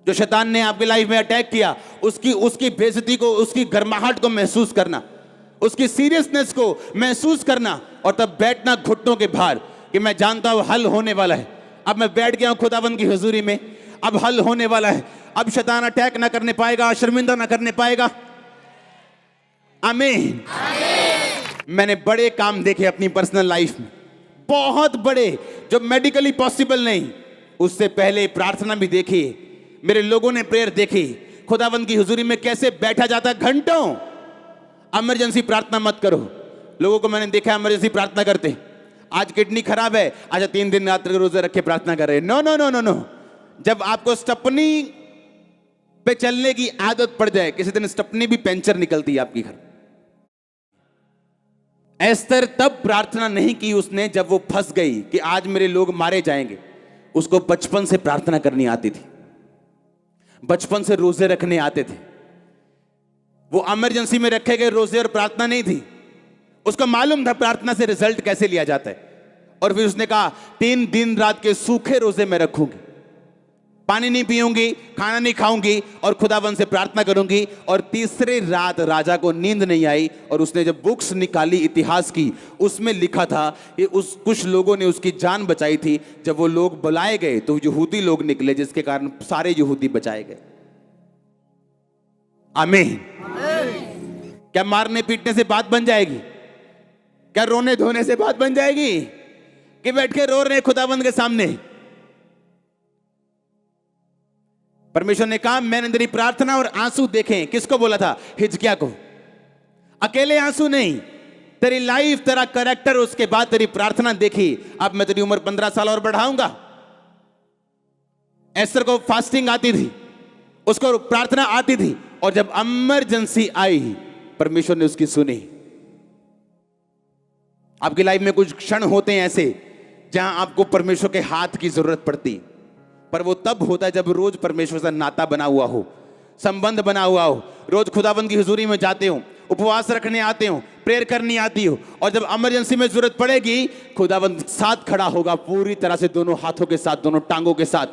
जो शैतान ने आपकी लाइफ में अटैक किया उसकी बेइज्जती को, उसकी गर्माहट को महसूस करना, उसकी सीरियसनेस को महसूस करना, और तब बैठना घुटनों के भार कि मैं जानता हूं हल होने वाला है। अब मैं बैठ गया हूं खुदाबंद की हुजूरी में, अब हल होने वाला है, अब शैतान अटैक ना करने पाएगा, शर्मिंदा ना करने पाएगा। आमीन। मैंने बड़े काम देखे अपनी पर्सनल लाइफ में, बहुत बड़े, जो मेडिकली पॉसिबल नहीं। उससे पहले प्रार्थना भी देखी, मेरे लोगों ने प्रेयर देखी, खुदावंद की हुजूरी में कैसे बैठा जाता घंटों। इमरजेंसी प्रार्थना मत करो। लोगों को मैंने देखा इमरजेंसी प्रार्थना करते, आज किडनी खराब है, अच्छा 3 दिन रात रोजे रख के प्रार्थना कर रहे। No no no no no. जब आपको स्टपनी पे चलने की आदत पड़ जाए, किसी दिन स्टपनी भी पंचर निकलती है आपकी घर। एस्तर तब प्रार्थना नहीं की उसने जब वो फंस गई कि आज मेरे लोग मारे जाएंगे। उसको बचपन से प्रार्थना करनी आती थी, बचपन से रोजे रखने आते थे। वो इमरजेंसी में रखे गए रोजे और प्रार्थना नहीं थी, उसको मालूम था प्रार्थना से रिजल्ट कैसे लिया जाता है। और फिर उसने कहा 3 दिन रात के सूखे रोजे में रखूंगी, पानी नहीं पीऊंगी, खाना नहीं खाऊंगी और खुदाबंद से प्रार्थना करूंगी। और तीसरे रात राजा को नींद नहीं आई और उसने जब बुक्स निकाली इतिहास की, उसमें लिखा था कि कुछ लोगों ने उसकी जान बचाई थी। जब वो लोग बुलाए गए तो यहूदी लोग निकले, जिसके कारण सारे यहूदी बचाए गए। आमीन। क्या मारने पीटने से बात बन जाएगी? क्या रोने धोने से बात बन जाएगी? कि बैठ के रो रहे खुदाबंद के सामने? परमेश्वर ने कहा मैंने तेरी प्रार्थना और आंसू देखे। किसको बोला था? हिजकिय्याह को। अकेले आंसू नहीं, तेरी लाइफ, तेरा कैरेक्टर, उसके बाद तेरी प्रार्थना देखी। अब मैं तेरी उम्र 15 साल और बढ़ाऊंगा। एस्तर को फास्टिंग आती थी, उसको प्रार्थना आती थी, और जब इमरजेंसी आई परमेश्वर ने उसकी सुनी। आपकी लाइफ में कुछ क्षण होते हैं ऐसे जहां आपको परमेश्वर के हाथ की जरूरत पड़ती, पर वो तब होता है जब रोज परमेश्वर से नाता बना हुआ हो, संबंध बना हुआ हो। रोज खुदाबंद की हुजूरी में जाते हो, उपवास रखने आते हो, प्रेयर करनी आती हो, और जब इमरजेंसी में जरूरत पड़ेगी खुदावंद साथ खड़ा होगा पूरी तरह से, दोनों हाथों के साथ, दोनों टांगों के साथ।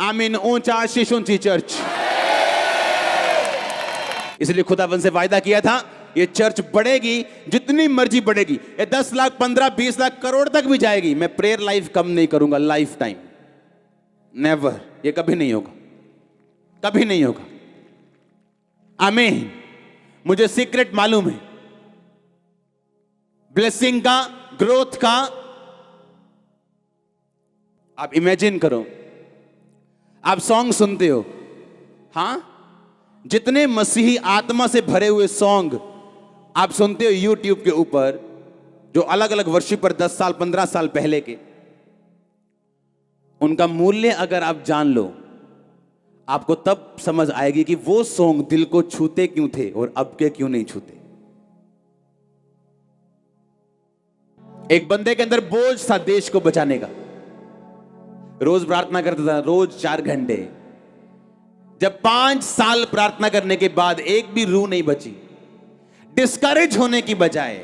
आमीन। ऊंचा आशीष ऊंची चर्च। इसलिए खुदावंद से वायदा किया था ये चर्च बढ़ेगी, जितनी मर्जी बढ़ेगी, ये 10 लाख 15 20 लाख करोड़ तक भी जाएगी, मैं प्रेयर लाइफ कम नहीं करूंगा लाइफ टाइम, नेवर। ये कभी नहीं होगा, कभी नहीं होगा। आमीन। मुझे सीक्रेट मालूम है ब्लेसिंग का, ग्रोथ का। आप इमेजिन करो, आप सॉन्ग सुनते हो, हां, जितने मसीही आत्मा से भरे हुए सॉन्ग आप सुनते हो यूट्यूब के ऊपर, जो अलग अलग वर्शिपर 10 साल 15 साल पहले के, उनका मूल्य अगर आप जान लो, आपको तब समझ आएगी कि वो सॉन्ग दिल को छूते क्यों थे और अब के क्यों नहीं छूते। एक बंदे के अंदर बोझ था देश को बचाने का, रोज प्रार्थना करता था, रोज 4 घंटे। जब 5 साल प्रार्थना करने के बाद एक भी रूह नहीं बची, डिस्करेज होने की बजाय,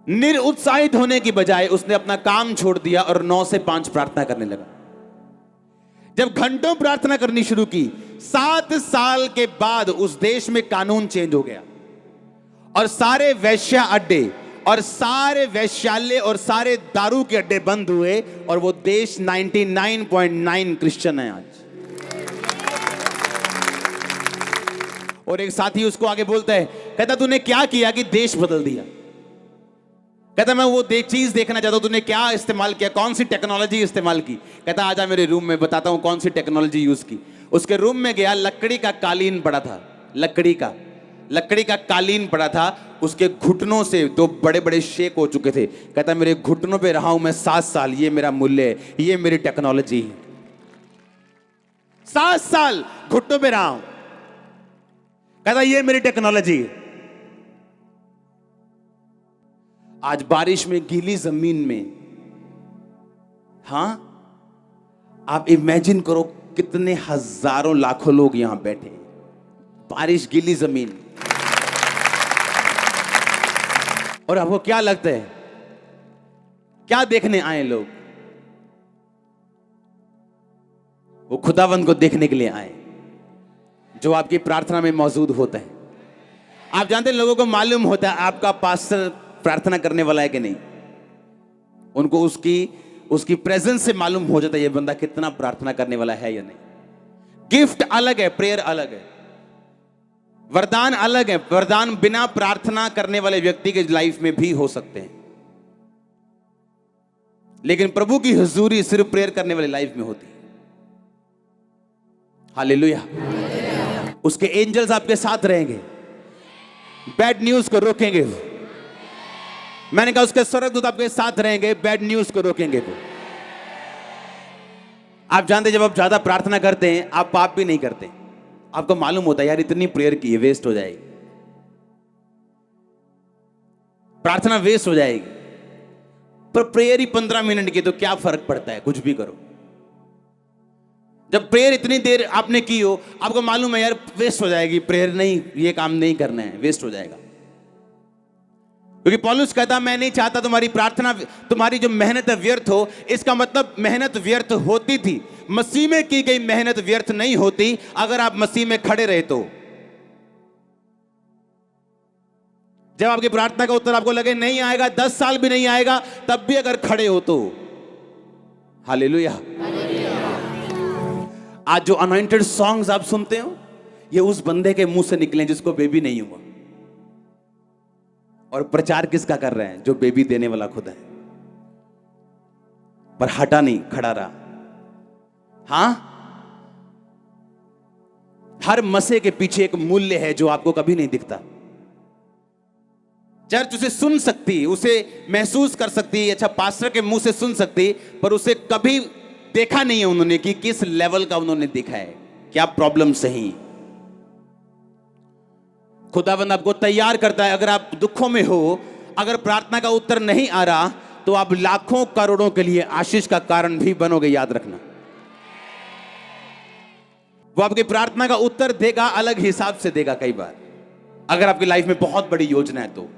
निरुत्साहित होने की बजाय उसने अपना काम छोड़ दिया और 9 से 5 प्रार्थना करने लगा। जब घंटों प्रार्थना करनी शुरू की, 7 साल के बाद उस देश में कानून चेंज हो गया और सारे वेश्या अड्डे और सारे वैश्यालय और सारे दारू के अड्डे बंद हुए और वो देश 99.9 क्रिश्चियन है आज। और एक साथी उसको आगे बोलता है, कहता तूने क्या किया कि देश बदल दिया? कहता मैं वो चीज देखना चाहता हूं, तूने क्या इस्तेमाल किया, कौन सी टेक्नोलॉजी इस्तेमाल की? कहता आजा मेरे रूम में बताता हूं कौन सी टेक्नोलॉजी यूज की। उसके रूम में गया, लकड़ी का कालीन पड़ा था, लकड़ी का कालीन पड़ा था, उसके घुटनों से 2 बड़े बड़े शेक हो चुके थे। कहता मेरे घुटनों पे रहा हूं मैं 7 साल, ये मेरा मूल्य है, ये मेरी टेक्नोलॉजी है। 7 साल घुटनों पे रहा हूं, कहता ये मेरी टेक्नोलॉजी है। आज बारिश में गीली जमीन में, हां, आप इमेजिन करो कितने हजारों लाखों लोग यहां बैठे हैं, बारिश गीली जमीन, और आपको क्या लगता है क्या देखने आए लोग? वो खुदावंद को देखने के लिए आए जो आपकी प्रार्थना में मौजूद होता है। आप जानते हैं, लोगों को मालूम होता है आपका पास्टर प्रार्थना करने वाला है कि नहीं। उनको उसकी प्रेजेंस से मालूम हो जाता है ये बंदा कितना प्रार्थना करने वाला है या नहीं। गिफ्ट अलग है, प्रेयर अलग है, वरदान अलग है। वरदान बिना प्रार्थना करने वाले व्यक्ति के लाइफ में भी हो सकते हैं, लेकिन प्रभु की हुजूरी सिर्फ प्रेयर करने वाले लाइफ में होती है। हालेलुया। उसके एंजल्स आपके साथ रहेंगे, बैड न्यूज को रोकेंगे। मैंने कहा उसके स्वर्गदूत आपके साथ रहेंगे, बैड न्यूज को रोकेंगे। आप जानते जब आप ज्यादा प्रार्थना करते हैं आप पाप भी नहीं करते। आपको मालूम होता है यार इतनी प्रेयर की है, वेस्ट हो जाएगी, प्रार्थना वेस्ट हो जाएगी। पर प्रेयर ही 15 मिनट की, तो क्या फर्क पड़ता है, कुछ भी करो। जब प्रेयर इतनी देर आपने की हो, आपको मालूम है यार वेस्ट हो जाएगी प्रेयर, नहीं ये काम नहीं करना है, वेस्ट हो जाएगा। क्योंकि पौलुस कहता मैं नहीं चाहता तुम्हारी प्रार्थना, तुम्हारी जो मेहनत है व्यर्थ हो। इसका मतलब मेहनत व्यर्थ होती थी, मसीह में की गई मेहनत व्यर्थ नहीं होती अगर आप मसीह में खड़े रहे तो। जब आपकी प्रार्थना का उत्तर आपको लगे नहीं आएगा, 10 साल भी नहीं आएगा, तब भी अगर खड़े हो तो हालेलुया। आज जो अनॉइंटेड सॉन्ग्स आप सुनते हो, ये उस बंदे के मुंह से निकले जिसको बेबी नहीं हुआ। और प्रचार किसका कर रहे हैं? जो बेबी देने वाला खुद है, पर हटा नहीं, खड़ा रहा। हां, हर मसे के पीछे एक मूल्य है जो आपको कभी नहीं दिखता। चर्च उसे सुन सकती, उसे महसूस कर सकती, अच्छा पास्टर के मुंह से सुन सकती, पर उसे कभी देखा नहीं है उन्होंने कि किस लेवल का उन्होंने देखा है, क्या प्रॉब्लम सही। खुदावंद आपको तैयार करता है। अगर आप दुखों में हो, अगर प्रार्थना का उत्तर नहीं आ रहा, तो आप लाखों करोड़ों के लिए आशीष का कारण भी बनोगे, याद रखना। वो आपकी प्रार्थना का उत्तर देगा, अलग हिसाब से देगा कई बार, अगर आपकी लाइफ में बहुत बड़ी योजना है तो,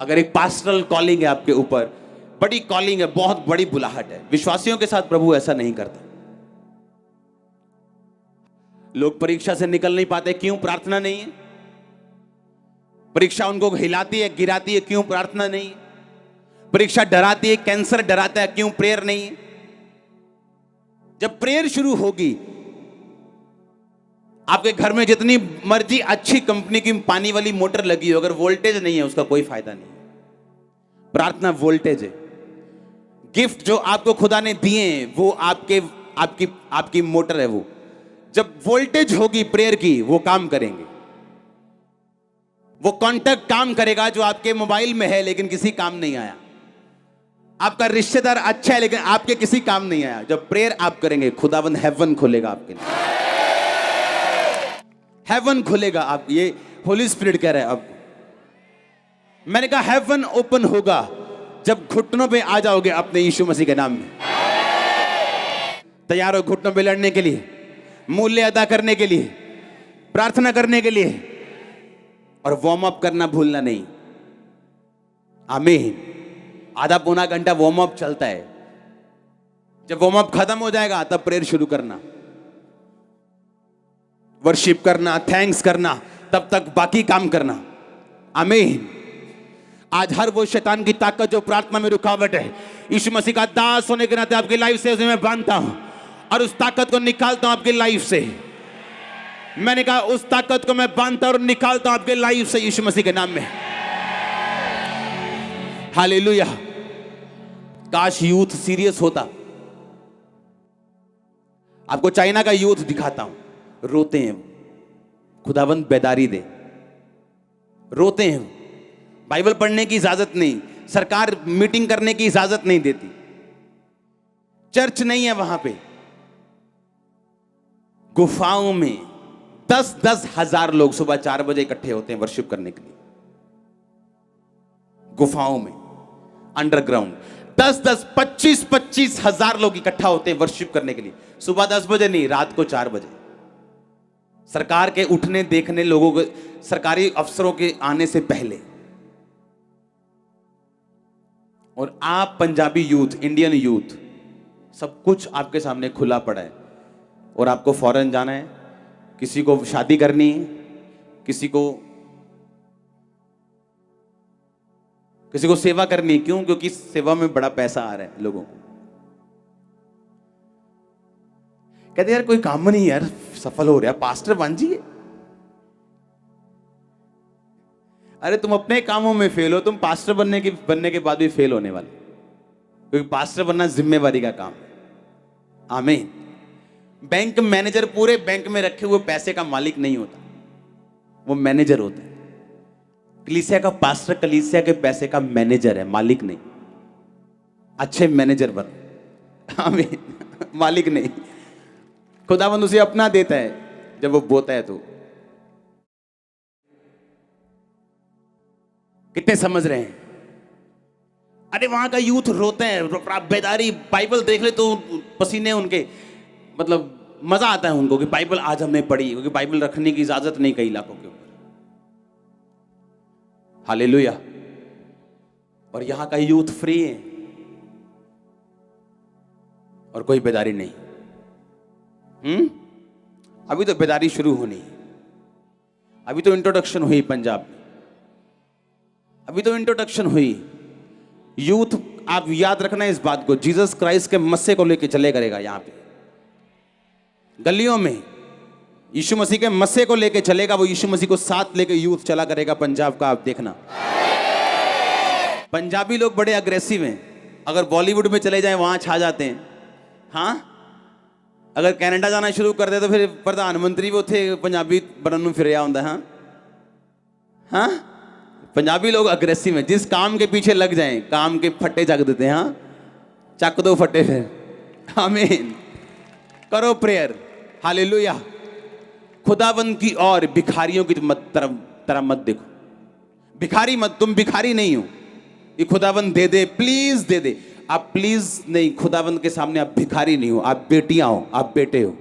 अगर एक पास्टरल कॉलिंग है आपके ऊपर, बड़ी कॉलिंग है, बहुत बड़ी बुलाहट है, विश्वासियों के साथ प्रभु ऐसा नहीं करता। लोग परीक्षा से निकल नहीं पाते, क्यों? प्रार्थना नहीं है। परीक्षा उनको हिलाती है, गिराती है, क्यों? प्रार्थना नहीं है। परीक्षा डराती है, कैंसर डराता है, क्यों? प्रेयर नहीं है। जब प्रेयर शुरू होगी, आपके घर में जितनी मर्जी अच्छी कंपनी की पानी वाली मोटर लगी हो, अगर वोल्टेज नहीं है उसका कोई फायदा नहीं है। प्रार्थना वोल्टेज है। गिफ्ट जो आपको खुदा ने दिए हैं वो आपकी मोटर है। वो जब वोल्टेज होगी प्रेयर की, वो काम करेंगे। वो कॉन्टैक्ट काम करेगा जो आपके मोबाइल में है लेकिन किसी काम नहीं आया। आपका रिश्तेदार अच्छा है लेकिन आपके किसी काम नहीं आया। जब प्रेयर आप करेंगे, खुदावंद हेवन खोलेगा आपके लिए, हेवन खुलेगा। आप, ये होली स्पिरिट कह रहे हैं आपको। मैंने कहा हेवन ओपन होगा जब घुटनों पे आ जाओगे अपने यीशु मसीह के नाम में। तैयार हो घुटनों पे लड़ने के लिए, मूल्य अदा करने के लिए, प्रार्थना करने के लिए, और वार्म अप करना भूलना नहीं। आमीन। आधा पौना घंटा वार्म अप चलता है। जब वार्म अप खत्म हो जाएगा तब प्रेयर शुरू करना, वर्शिप करना, थैंक्स करना, तब तक बाकी काम करना। आमीन। आज हर वो शैतान की ताकत जो प्रार्थना में रुकावट है, यीशु मसीह का दास होने के नाते आपकी लाइफ से उसे मैं बांधता हूं और उस ताकत को निकालता हूं आपकी लाइफ से। मैंने कहा उस ताकत को मैं बांधता और निकालता हूं आपके लाइफ से यीशु मसीह के नाम में। हालेलुया। काश यूथ सीरियस होता। आपको चाइना का यूथ दिखाता हूं, रोते हैं, खुदावंद बेदारी दे, रोते हैं। बाइबल पढ़ने की इजाजत नहीं, सरकार मीटिंग करने की इजाजत नहीं देती, चर्च नहीं है वहां पे। गुफाओं में 10-10 हजार लोग सुबह 4 बजे इकट्ठे होते हैं वर्शिप करने के लिए। गुफाओं में, अंडरग्राउंड 10-10, 25-25 हजार लोग इकट्ठा होते हैं वर्शिप करने के लिए। सुबह 10 बजे नहीं, रात को 4 बजे। सरकार के उठने देखने, लोगों को, सरकारी अफसरों के आने से पहले। और आप पंजाबी यूथ, इंडियन यूथ, सब कुछ आपके सामने खुला पड़ा है और आपको फॉरेन जाना है, किसी को शादी करनी है, किसी को सेवा करनी है। क्यों? क्योंकि सेवा में बड़ा पैसा आ रहा है लोगों को। कहते यार कोई काम नहीं यार, सफल हो रहा, पास्टर बन जाइए। अरे तुम अपने कामों में फेल हो, तुम पास्टर बनने के बाद भी फेल होने वाले, क्योंकि पास्टर बनना जिम्मेवारी का काम है। आमीन। बैंक मैनेजर पूरे बैंक में रखे हुए पैसे का मालिक नहीं होता, वो मैनेजर होता है। कलीसिया का पास्टर कलीसिया के पैसे का मैनेजर है, मालिक नहीं। अच्छे मैनेजर बन। आमीन। मालिक नहीं। खुदावंद उसे अपना देता है जब वो बोता है। तो कितने समझ रहे हैं? अरे वहां का यूथ रोते हैं, बेदारी। बाइबल देख ले तो पसीने उनके, मतलब मजा आता है उनको कि बाइबल आज हमने पढ़ी, क्योंकि बाइबल रखने की इजाजत नहीं कई इलाकों के ऊपर। हालेलुया। और यहां का यूथ फ्री है और कोई बेदारी नहीं। अभी तो बेदारी शुरू होनी है। अभी तो इंट्रोडक्शन हुई पंजाब में, अभी तो इंट्रोडक्शन हुई। यूथ, आप याद रखना इस बात को, जीसस क्राइस्ट के मस्से को लेके चले करेगा। यहां पे गलियों में यीशु मसीह के मस्से को लेके चलेगा। वो यीशु मसीह को साथ लेके यूथ चला करेगा पंजाब का। आप देखना, पंजाबी लोग बड़े अग्रेसिव हैं। अगर बॉलीवुड में चले जाएं वहां छा जाते हैं। हाँ, अगर कनाडा जाना शुरू कर दे तो फिर प्रधानमंत्री भी उथे पंजाबी बनने ਨੂੰ ਫਿਰਿਆ ਹੁੰਦਾ। हाँ हाँ, पंजाबी लोग अग्रेसिव हैं। जिस काम के पीछे लग जाएं, काम के फट्टे जग देते हैं। हाँ, चक दो फट्टे फिर। आमीन। करो प्रेयर। हालेलुया। खुदावंद की और भिखारियों की तरफ मत देखो। भिखारी मत, तुम भिखारी नहीं हो। ये खुदावंद दे दे, प्लीज दे दे। आप प्लीज नहीं, खुदावंद के सामने आप भिखारी नहीं हो, आप बेटियां हो, आप बेटे हो।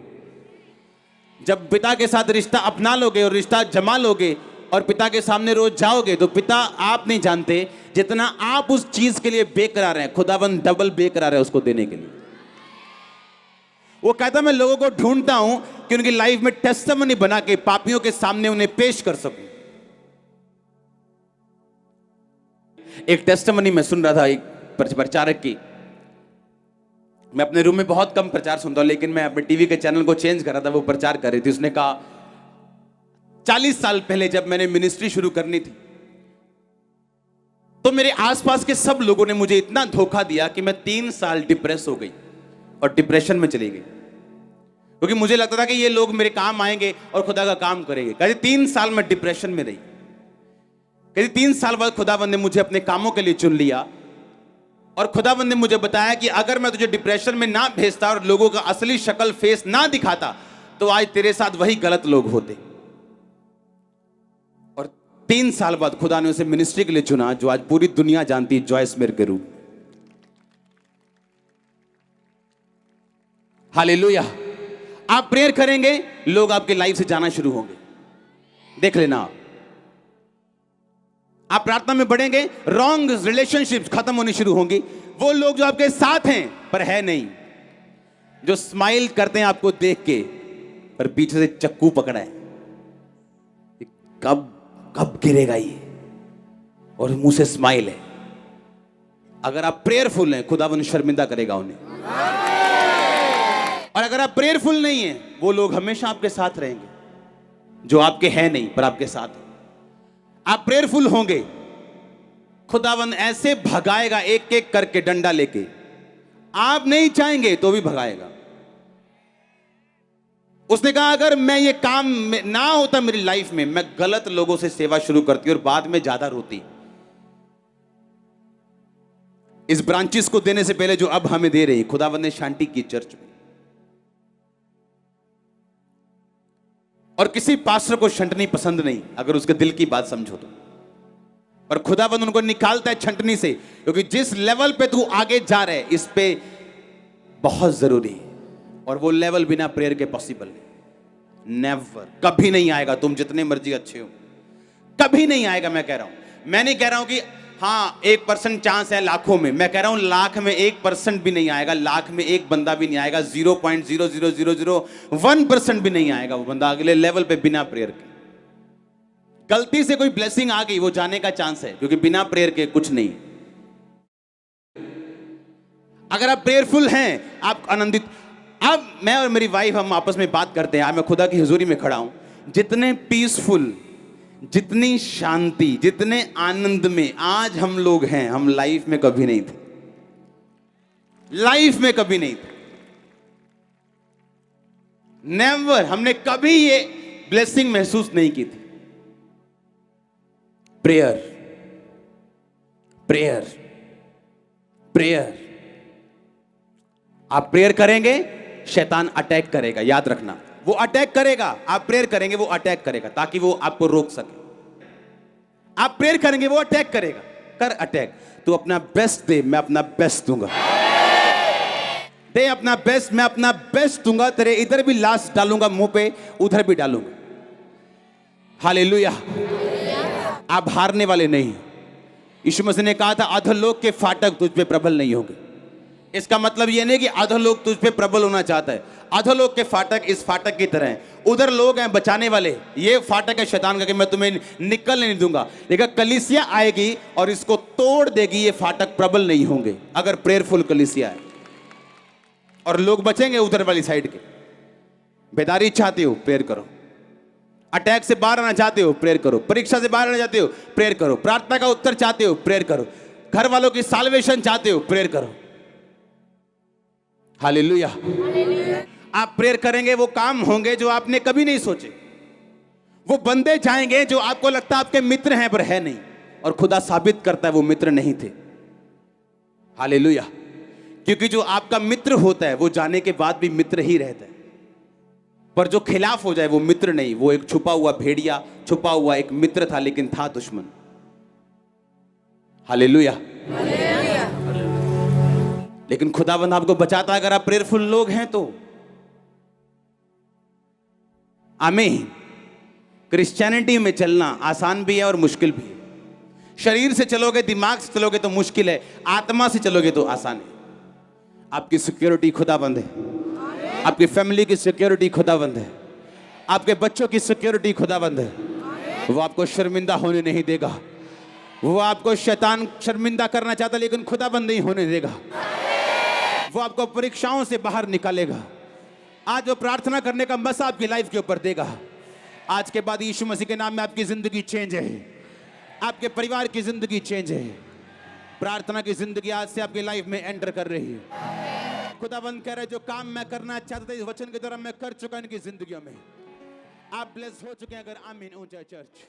जब पिता के साथ रिश्ता अपना लोगे और रिश्ता जमा लोगे और पिता के सामने रोज जाओगे, तो पिता आप नहीं जानते जितना आप उस चीज के लिए बेकरार हैं, खुदावंद डबल बेकरार है उसको देने के लिए। वो कहता मैं लोगों को ढूंढता हूं कि उनकी लाइफ में टेस्टिमनी बना के पापियों के सामने उन्हें पेश कर सकूं। एक टेस्टिमनी मैं सुन रहा था एक प्रचारक की। मैं अपने रूम में बहुत कम प्रचार सुनता हूं, लेकिन मैं अपने टीवी के चैनल को चेंज कर रहा था, वो प्रचार कर रही थी। उसने कहा 40 साल पहले जब मैंने मिनिस्ट्री शुरू करनी थी, तो मेरे आसपास के सब लोगों ने मुझे इतना धोखा दिया कि मैं 3 साल डिप्रेस हो गई और डिप्रेशन में चली गई, क्योंकि मुझे लगता था कि ये लोग मेरे काम आएंगे और खुदा का काम करेंगे। कहते 3 साल में डिप्रेशन में रही। कहते 3 साल बाद खुदावंद ने मुझे अपने कामों के लिए चुन लिया और खुदावंद ने मुझे बताया कि अगर मैं तुझे डिप्रेशन में ना भेजता और लोगों का असली शक्ल फेस ना दिखाता, तो आज तेरे साथ वही गलत लोग होते। और 3 साल बाद खुदा ने उसे मिनिस्ट्री के लिए चुना, जो आज पूरी दुनिया जानती है, जॉयस मेयर के रूप। हालेलुया। आप प्रेयर करेंगे, लोग आपके लाइफ से जाना शुरू होंगे, देख लेना। आप प्रार्थना में बढ़ेंगे, रॉन्ग रिलेशनशिप्स खत्म होनी शुरू होंगी। वो लोग जो आपके साथ हैं पर है नहीं, जो स्माइल करते हैं आपको देख के, पर पीछे से चक्कू पकड़ा है, कब कब गिरेगा ये, और मुंह से स्माइल है। अगर आप प्रेयरफुल हैं, खुदावन शर्मिंदा करेगा उन्हें। और अगर आप प्रेयरफुल नहीं हैं, वो लोग हमेशा आपके साथ रहेंगे, जो आपके हैं नहीं पर आपके साथ हैं। आप प्रेयरफुल होंगे, खुदावन ऐसे भगाएगा एक एक करके डंडा लेके, आप नहीं चाहेंगे तो भी भगाएगा। उसने कहा अगर मैं ये काम ना होता मेरी लाइफ में, मैं गलत लोगों से सेवा शुरू करती और बाद में ज्यादा रोती। इस ब्रांचेस को देने से पहले जो अब हमें दे रही खुदावन ने शांति की चर्च में। और किसी पास्टर को छंटनी पसंद नहीं, अगर उसके दिल की बात समझो तो। पर खुदाबंद उनको निकालता है छंटनी से, क्योंकि जिस लेवल पे तू आगे जा रहे इस पे बहुत जरूरी है, और वो लेवल बिना प्रेयर के पॉसिबल नहीं। नेवर, कभी नहीं आएगा। तुम जितने मर्जी अच्छे हो, कभी नहीं आएगा। मैं कह रहा हूं, मैं नहीं कह रहा हूं कि हाँ 1% चांस है लाखों में, मैं कह रहा हूं लाख में 1% भी नहीं आएगा, लाख में एक बंदा भी नहीं आएगा, 0.00001% भी नहीं आएगा वो बंदा अगले लेवल पे बिना प्रेयर के। गलती से कोई ब्लेसिंग आ गई, वो जाने का चांस है, क्योंकि बिना प्रेयर के कुछ नहीं। अगर आप प्रेयरफुल हैं, आप आनंदित। अब मैं और मेरी वाइफ हम आपस में बात करते हैं, आज मैं खुदा की हुजूरी में खड़ा हूं। जितने पीसफुल, जितनी शांति, जितने आनंद में आज हम लोग हैं, हम लाइफ में कभी नहीं थे। लाइफ में कभी नहीं थे, नेवर। हमने कभी ये ब्लेसिंग महसूस नहीं की थी। Prayer, prayer, prayer. आप प्रेयर करेंगे, शैतान अटैक करेगा, याद रखना। वो अटैक करेगा, आप प्रेयर करेंगे वो अटैक करेगा, ताकि वो आपको रोक सके। आप प्रेयर करेंगे वो अटैक करेगा, कर अटैक। तू अपना बेस्ट दे, मैं अपना बेस्ट दूंगा। दे अपना बेस्ट, मैं अपना बेस्ट दूंगा। तेरे इधर भी लाश डालूंगा मुंह पे, उधर भी डालूंगा। हालेलुया। आप हारने वाले नहीं। यीशु मसीह ने कहा था अधोलोक के फाटक तुझ पे प्रबल नहीं होंगे। इसका मतलब यह नहीं कि अधोलोक तुझ पे प्रबल होना चाहता है। अधोलोक के फाटक इस फाटक की तरह हैं। उधर लोग हैं बचाने वाले, ये फाटक है शैतान का कि मैं तुम्हें निकलने नहीं दूंगा। लेकिन कलीसिया आएगी और इसको तोड़ देगी, ये फाटक प्रबल नहीं होंगे अगर प्रेयरफुल कलीसिया है। और लोग बचेंगे उधर वाली साइड के। बेदारी चाहते हो, प्रेयर करो। अटैक से बाहर आना चाहते हो, प्रेयर करो। परीक्षा से बाहर आना चाहते हो, प्रेयर करो। प्रार्थना का उत्तर चाहते हो, प्रेयर करो। घर वालों की साल्वेशन चाहते हो, प्रेयर करो। हालेलुया। आप प्रेयर करेंगे, वो काम होंगे जो आपने कभी नहीं सोचे। वो बंदे जाएंगे जो आपको लगता है आपके मित्र हैं पर है नहीं, और खुदा साबित करता है वो मित्र नहीं थे। हालेलुया। क्योंकि जो आपका मित्र होता है वो जाने के बाद भी मित्र ही रहता है, पर जो खिलाफ हो जाए वो मित्र नहीं। वो एक छुपा हुआ भेड़िया, छुपा हुआ एक मित्र था, लेकिन था दुश्मन। हालेलुया। लेकिन खुदावंद आपको बचाता है अगर आप प्रेयरफुल लोग हैं तो। आमीन। क्रिश्चियनिटी में चलना आसान भी है और मुश्किल भी है। शरीर से चलोगे, दिमाग से चलोगे तो मुश्किल है, आत्मा से चलोगे तो आसान है। आपकी सिक्योरिटी खुदाबंद है, आपकी फैमिली की सिक्योरिटी खुदाबंद है, आपके बच्चों की सिक्योरिटी खुदाबंद है। वो आपको शर्मिंदा होने नहीं देगा। वो आपको शैतान शर्मिंदा करना चाहता लेकिन खुदाबंद नहीं होने देगा। वो आपको परीक्षाओं से बाहर निकालेगा। आज वो प्रार्थना करने का मसा आपकी लाइफ के ऊपर देगा। आज के बाद यीशु मसीह के नाम में आपकी जिंदगी चेंज है, आपके परिवार की जिंदगी चेंज है। प्रार्थना की जिंदगी आज से आपकी लाइफ में एंटर कर रही है। खुदाबंद कह रहे जो काम मैं करना चाहता था इस वचन के द्वारा मैं कर चुका इनकी जिंदगियों में। आप ब्लेस हो चुके हैं। अगर आमीन ऊंचा चर्च।